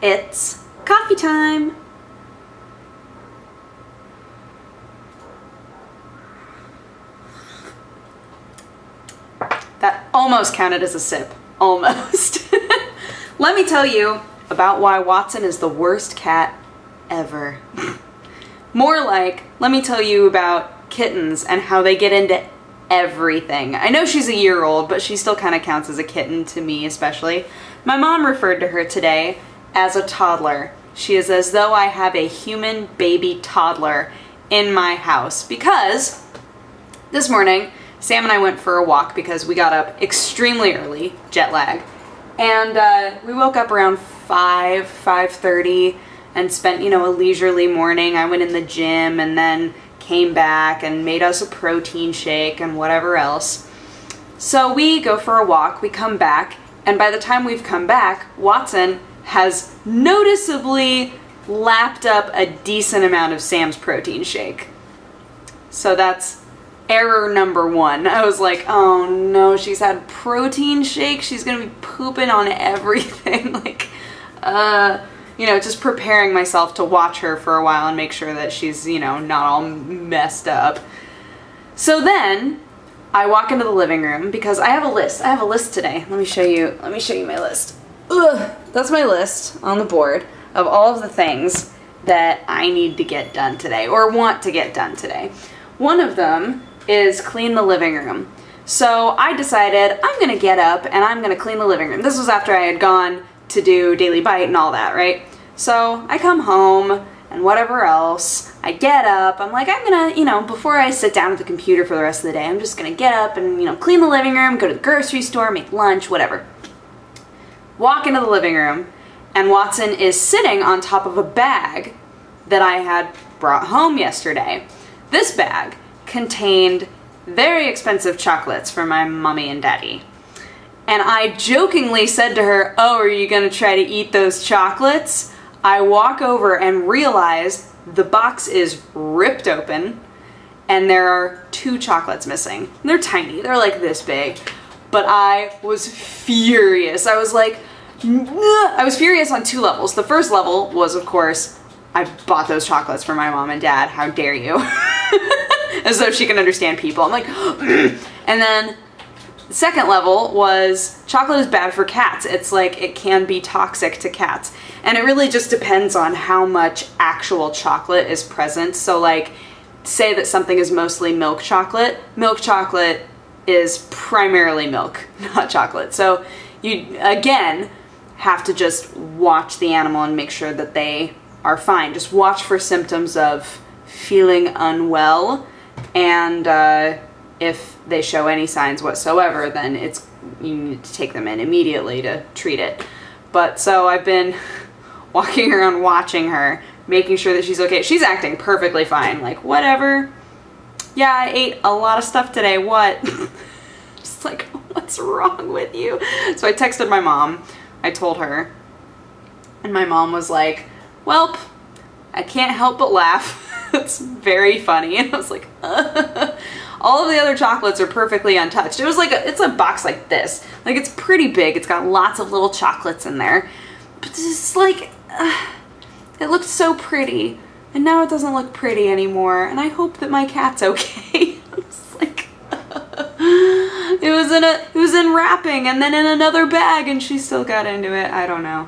It's coffee time! That almost counted as a sip. Almost. Let me tell you about why Watson is the worst cat ever. More like, let me tell you about kittens and how they get into everything. I know she's a year old, but she still kind of counts as a kitten to me especially. My mom referred to her today as a toddler. She is as though I have a human baby toddler in my house because this morning Sam and I went for a walk because we got up extremely early, jet lag, and we woke up around 5:30 and spent, you know, a leisurely morning. I went in the gym and then came back and made us a protein shake and whatever else. So we go for a walk, we come back, and by the time we've come back, Watson has noticeably lapped up a decent amount of Sam's protein shake. So that's error number one. I was like, oh no, she's had protein shake, she's gonna be pooping on everything. Like, you know, just preparing myself to watch her for a while and make sure that she's, you know, not all messed up. So then I walk into the living room because I have a list. I have a list today. Let me show you my list. Ugh, that's my list on the board of all of the things that I need to get done today or want to get done today. One of them is clean the living room. So I decided I'm gonna get up and I'm gonna clean the living room. This was after I had gone to do Daily Bite and all that, right? So I come home and whatever else, I get up, I'm like, I'm gonna, you know, before I sit down at the computer for the rest of the day, I'm just gonna get up and, you know, clean the living room, go to the grocery store, make lunch, whatever. Walk into the living room, and Watson is sitting on top of a bag that I had brought home yesterday. This bag contained very expensive chocolates for my mommy and daddy. And I jokingly said to her, oh, are you gonna try to eat those chocolates? I walk over and realize the box is ripped open and there are 2 chocolates missing. They're tiny, they're like this big. But I was furious. I was like, I was furious on 2 levels. The first level was, of course, I bought those chocolates for my mom and dad, how dare you? As though she can understand people. I'm like, and then the second level was chocolate is bad for cats. It's like it can be toxic to cats. And it really just depends on how much actual chocolate is present. So like, say that something is mostly milk chocolate. Milk chocolate is primarily milk, not chocolate. So you, again, have to just watch the animal and make sure that they are fine. Just watch for symptoms of feeling unwell, and if they show any signs whatsoever, then you need to take them in immediately to treat it. But so I've been walking around watching her, making sure that she's okay. She's acting perfectly fine, like whatever. Yeah, I ate a lot of stuff today, what? Just like, what's wrong with you? So I texted my mom, I told her, and my mom was like, welp, I can't help but laugh. It's very funny. And I was like, all of the other chocolates are perfectly untouched. It was like, it's a box like this. Like, it's pretty big. It's got lots of little chocolates in there. But it's like, it looked so pretty. And now it doesn't look pretty anymore. And I hope that my cat's okay. It's like, it was in wrapping and then in another bag and she still got into it. I don't know.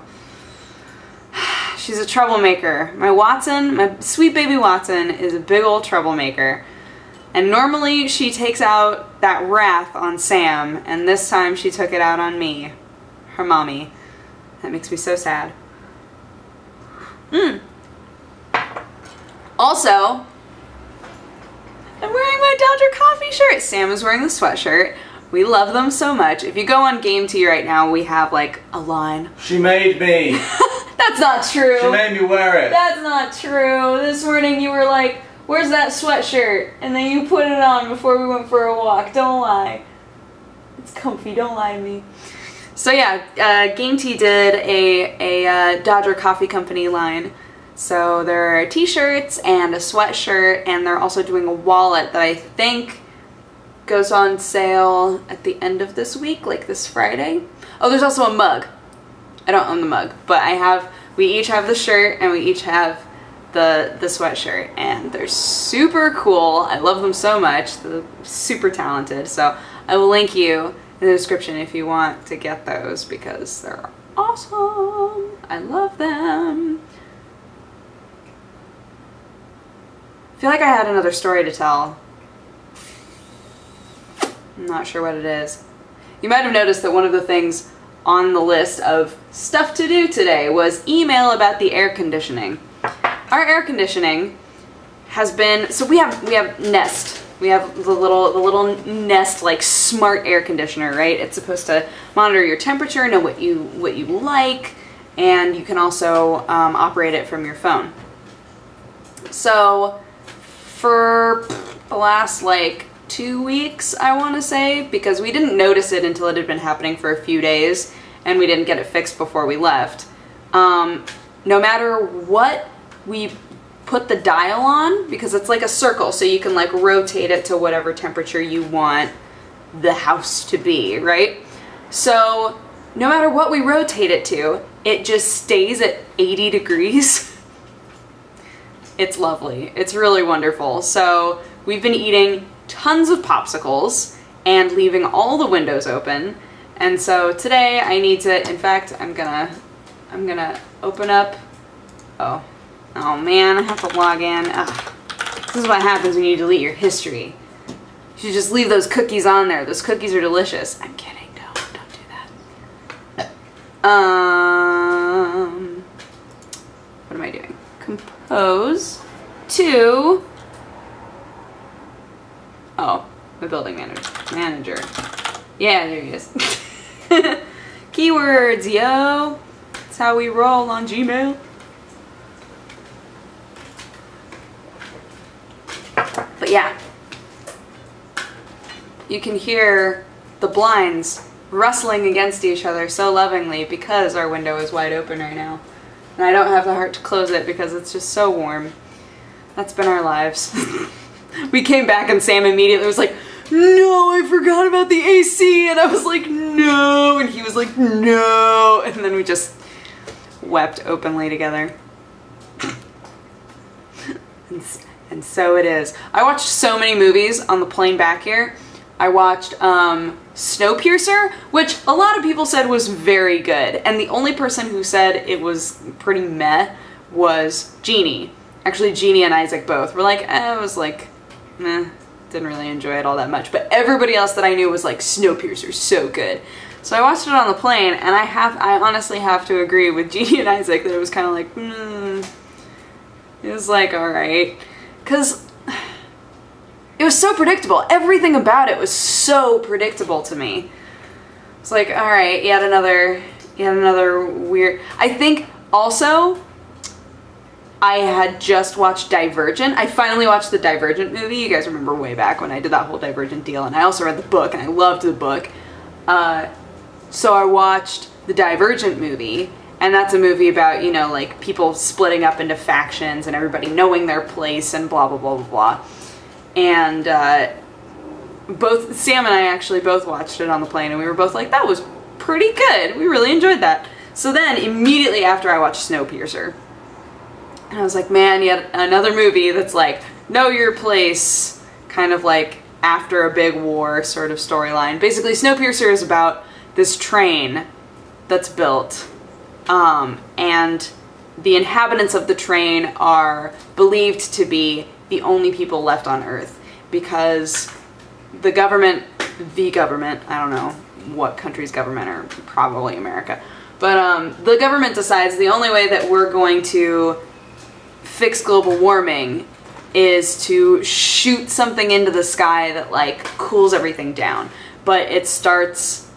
She's a troublemaker. My Watson, my sweet baby Watson, is a big old troublemaker. And normally she takes out that wrath on Sam, and this time she took it out on me, her mommy. That makes me so sad. Also, I'm wearing my Dodger coffee shirt. Sam is wearing the sweatshirt. We love them so much. If you go on Game Tea right now, we have like a line. She made me. That's not true. She made me wear it. That's not true. This morning you were like, where's that sweatshirt? And then you put it on before we went for a walk. Don't lie. It's comfy. Don't lie to me. So yeah, Game Tea did a Dodger Coffee Company line. So there are t-shirts and a sweatshirt, and they're also doing a wallet that I think goes on sale at the end of this week, like this Friday. Oh, there's also a mug. I don't own the mug, but I have we each have the shirt and we each have the sweatshirt, and they're super cool. I love them so much. They're super talented. So I will link you in the description if you want to get those, because they're awesome. I love them. I feel like I had another story to tell. I'm not sure what it is. You might have noticed that one of the things on the list of stuff to do today was email about the air conditioning. Our air conditioning has been, so we have Nest. We have the little Nest, like, smart air conditioner, right? It's supposed to monitor your temperature, know what you like, and you can also operate it from your phone. So for the last like 2 weeks, I want to say, because we didn't notice it until it had been happening for a few days and we didn't get it fixed before we left. No matter what we put the dial on, because it's like a circle, so you can like rotate it to whatever temperature you want the house to be, right? So no matter what we rotate it to, it just stays at 80 degrees. It's lovely. It's really wonderful. So we've been eating tons of popsicles and leaving all the windows open. And so today I need to, in fact, I'm gonna open up, oh man, I have to log in. Ugh. This is what happens when you delete your history. You should just leave those cookies on there. Those cookies are delicious. I'm kidding, don't do that. What am I doing? Compose to, oh, my building manager. Yeah, there he is. Keywords, yo. That's how we roll on Gmail. But yeah, you can hear the blinds rustling against each other so lovingly because our window is wide open right now. And I don't have the heart to close it because it's just so warm. That's been our lives. We came back and Sam immediately was like, no, I forgot about the AC. And I was like, no. And he was like, no. And then we just wept openly together. And so it is. I watched so many movies on the plane back here. I watched Snowpiercer, which a lot of people said was very good. And the only person who said it was pretty meh was Jeannie. Actually, Jeannie and Isaac both were like, it was like, meh, didn't really enjoy it all that much. But everybody else that I knew was like, Snowpiercer's so good. So I watched it on the plane, and I honestly have to agree with Jeannie and Isaac that it was kind of like, it was like, alright. Because it was so predictable. Everything about it was so predictable to me. It's like, alright, yet another weird... I think also, I had just watched Divergent. I finally watched the Divergent movie. You guys remember way back when I did that whole Divergent deal, and I also read the book, and I loved the book. So I watched the Divergent movie, and that's a movie about, you know, like, people splitting up into factions and everybody knowing their place and blah, blah, blah, blah, blah. And both Sam and I actually both watched it on the plane, and we were both like, that was pretty good. We really enjoyed that. So then, immediately after I watched Snowpiercer, and I was like, man, yet another movie that's like, know your place, kind of like after a big war sort of storyline. Basically, Snowpiercer is about this train that's built, and the inhabitants of the train are believed to be the only people left on Earth, because the government, I don't know what country's government, or probably America, but the government decides the only way that we're going to fix global warming is to shoot something into the sky that like cools everything down. But it starts,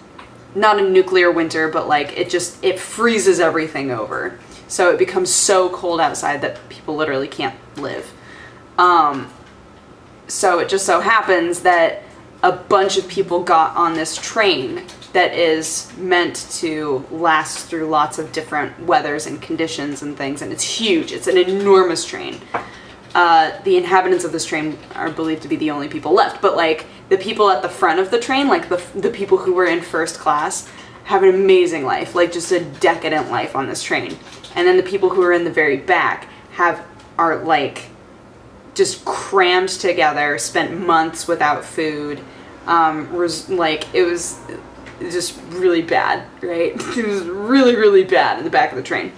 not a nuclear winter, but like it freezes everything over. So it becomes so cold outside that people literally can't live. So it just so happens that a bunch of people got on this train that is meant to last through lots of different weathers and conditions and things, and it's huge. It's an enormous train. The inhabitants of this train are believed to be the only people left, but like the people at the front of the train, like the people who were in first class, have an amazing life, like just a decadent life on this train. And then the people who are in the very back are like just crammed together, spent months without food. It was just really bad, right? It was really, really bad in the back of the train.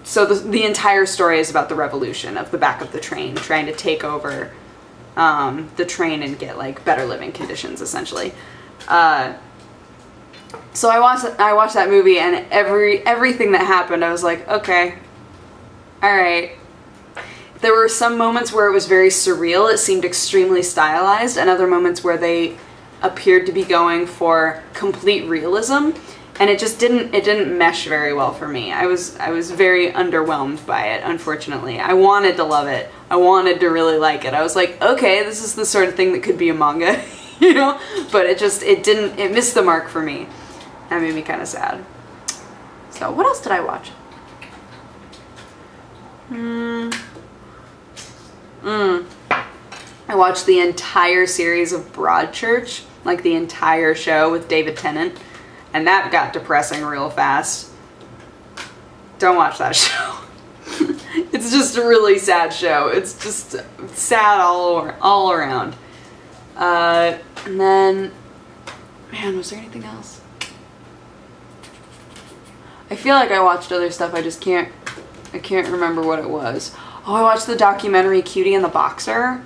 So the entire story is about the revolution of the back of the train, trying to take over the train and get like better living conditions, essentially. So I watched that movie, and everything that happened, I was like, okay, all right. There were some moments where it was very surreal. It seemed extremely stylized, and other moments where they appeared to be going for complete realism, and it didn't mesh very well for me. I was very underwhelmed by it, unfortunately. I wanted to love it. I wanted to really like it. I was like, okay, this is the sort of thing that could be a manga, you know? But it missed the mark for me. That made me kind of sad. So what else did I watch? I watched the entire series of Broadchurch, like the entire show with David Tennant, and that got depressing real fast. Don't watch that show. It's just a really sad show. It's just sad all around. And then, man, was there anything else? I feel like I watched other stuff, I can't remember what it was. Oh, I watched the documentary Cutie and the Boxer.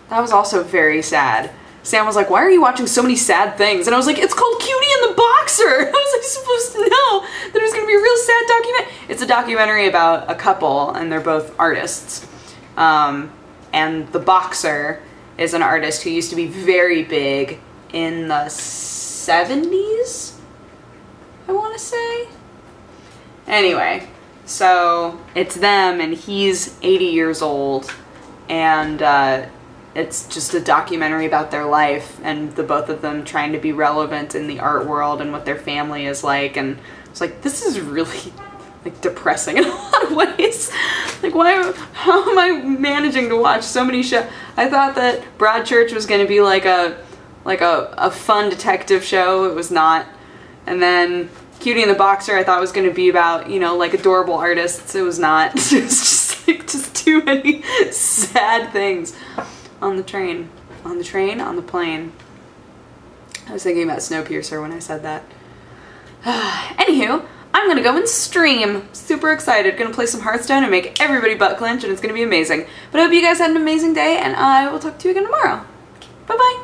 That was also very sad. Sam was like, why are you watching so many sad things? And I was like, it's called Cutie and the Boxer! I was like, supposed to know that it was going to be a real sad documentary. It's a documentary about a couple, and they're both artists. And the boxer is an artist who used to be very big in the 70s, I want to say. Anyway, so it's them, and he's 80 years old, and it's just a documentary about their life and the both of them trying to be relevant in the art world and what their family is like. And it's like, this is really like depressing in a lot of ways. Like, how am I managing to watch so many shows? I thought that Broadchurch was going to be like a fun detective show. It was not. And then Cutie and the Boxer I thought was going to be about, you know, like adorable artists. It was not. It was just like too many sad things. On the plane. I was thinking about Snowpiercer when I said that. Anywho, I'm gonna go and stream. Super excited. Gonna play some Hearthstone and make everybody butt clench, and it's gonna be amazing. But I hope you guys had an amazing day, and I will talk to you again tomorrow. Bye-bye.